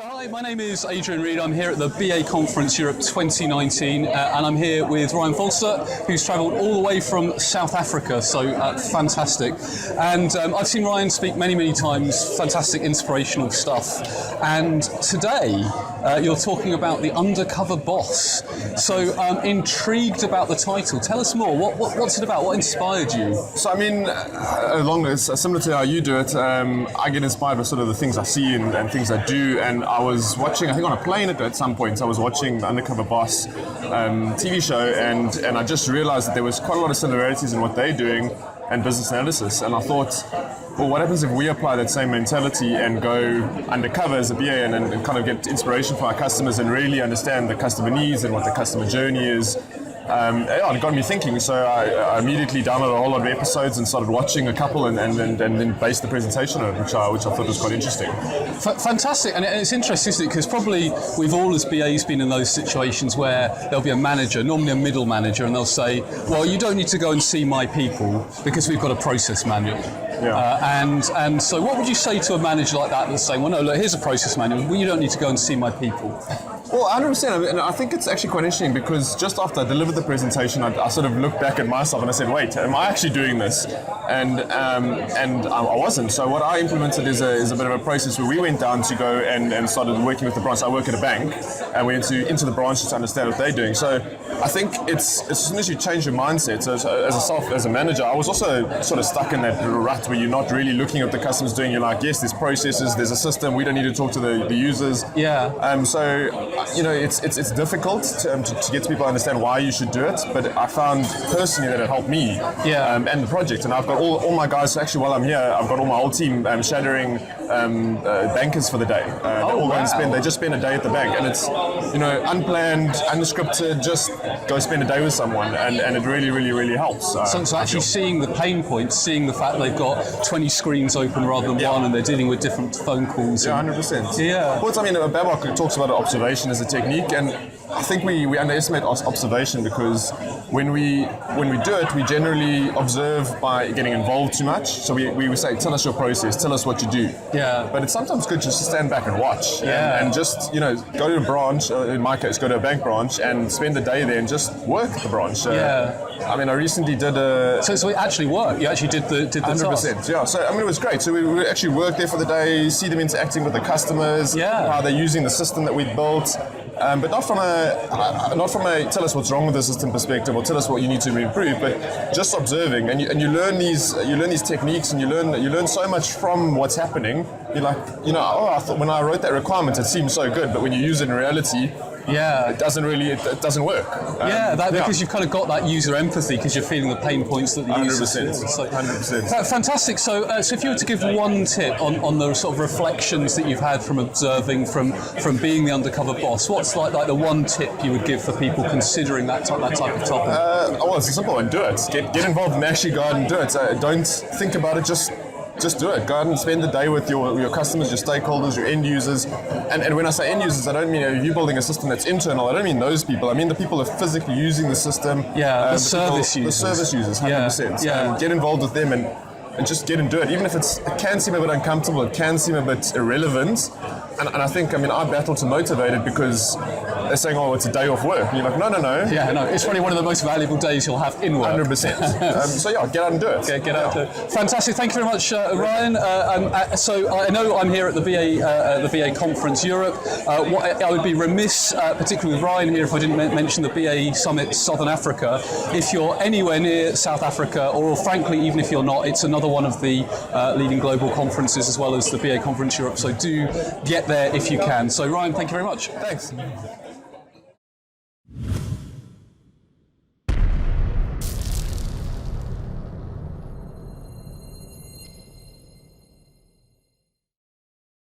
Hi, my name is Adrian Reed. I'm here at the BA Conference Europe 2019 and I'm here with Ryan Folster, who's travelled all the way from South Africa, so fantastic. And I've seen Ryan speak many times, fantastic inspirational stuff. And today you're talking about the Undercover Boss. So I'm intrigued about the title. Tell us more. What's it about? What inspired you? So similar to how you do it, I get inspired by sort of the things I see and things I do. And I was watching, I think on a plane at some point, I was watching the Undercover Boss TV show, and I just realized that there was quite a lot of similarities in what they're doing and business analysis. And I thought, well, what happens if we apply that same mentality and go undercover as a BA and kind of get inspiration for our customers and really understand the customer needs and what the customer journey is? It got me thinking, so I immediately downloaded a whole lot of episodes and started watching a couple and then based the presentation on it, which I thought was quite interesting. Fantastic, and it's interesting, isn't it? Because probably we've all as BAs been in those situations where there'll be a manager, normally a middle manager, and they'll say, well, you don't need to go and see my people because we've got a process manual. Yeah. And so what would you say to a manager like that that's saying, well, no, look, here's a process manual, well, you don't need to go and see my people? Well, 100%, and I think it's actually quite interesting because just after I delivered the presentation, I sort of looked back at myself and I said, wait, am I actually doing this? And I wasn't. So what I implemented is a bit of a process where we went down to go and started working with the branch. I work at a bank, and we went into the branches to understand what they're doing. So I think it's as soon as you change your mindset, so as a manager, I was also sort of stuck in that rut where you're not really looking at what the customer's doing. You're like, yes, there's processes, there's a system, we don't need to talk to the users. Yeah. So it's difficult to get people to understand why you should do it, but I found personally that it helped me and the project. And I've got all my guys, so actually while I'm here, I've got all my whole team shadowing bankers for the day. They just spend a day at the bank, and it's unplanned, unscripted, just go spend a day with someone, and it really helps. So actually seeing the pain points, seeing the fact they've got 20 screens open rather than one, and they're dealing with different phone calls. Yeah, 100%. Yeah. Well, Babak talks about observation as a technique, and I think we underestimate observation because when we do it, we generally observe by getting involved too much. So we say, tell us your process, tell us what you do. Yeah. But it's sometimes good just to stand back and watch. Yeah. And just go to a branch. In my case, go to a bank branch and spend the day there and just work at the branch. I recently did a. So it actually worked. You actually did the 100%. task. Yeah. So it was great. So we actually worked there for the day, see them interacting with the customers, how they're using the system that we built. But not from a tell us what's wrong with the system perspective or tell us what you need to improve, but just observing, and you learn these techniques, and you learn so much from what's happening. You're like, I thought when I wrote that requirement it seemed so good, but when you use it in reality, it doesn't work. Because you've kind of got that user empathy because you're feeling the pain points that the users feel. 100%. Fantastic. So if you were to give one tip on the sort of reflections that you've had from observing, from being the undercover boss, what's like the one tip you would give for people considering that type of topic? Well, it's a simple one. Do it. Get involved and actually go out and do it. Don't think about it. Just do it. Go out and spend the day with your customers, your stakeholders, your end users. And when I say end users, I don't mean if you're building a system that's internal. I don't mean those people. I mean the people who are physically using the system. The service users. The service users, 100%. Yeah. Get involved with them and just get and do it. Even if it can seem a bit uncomfortable, it can seem a bit irrelevant. And I think, I battle to motivate it because they're saying, oh, it's a day off work. And you're like, no. Yeah, no, it's probably one of the most valuable days you'll have in work. 100%. Get out and do it. Get out and do it. Fantastic. Thank you very much, Ryan. So I know I'm here at the BA Conference Europe. I would be remiss, particularly with Ryan here, if I didn't mention the BA Summit Southern Africa. If you're anywhere near South Africa, or frankly, even if you're not, it's another one of the leading global conferences as well as the BA Conference Europe. So do get there if you can. So Ryan, thank you very much. Thanks.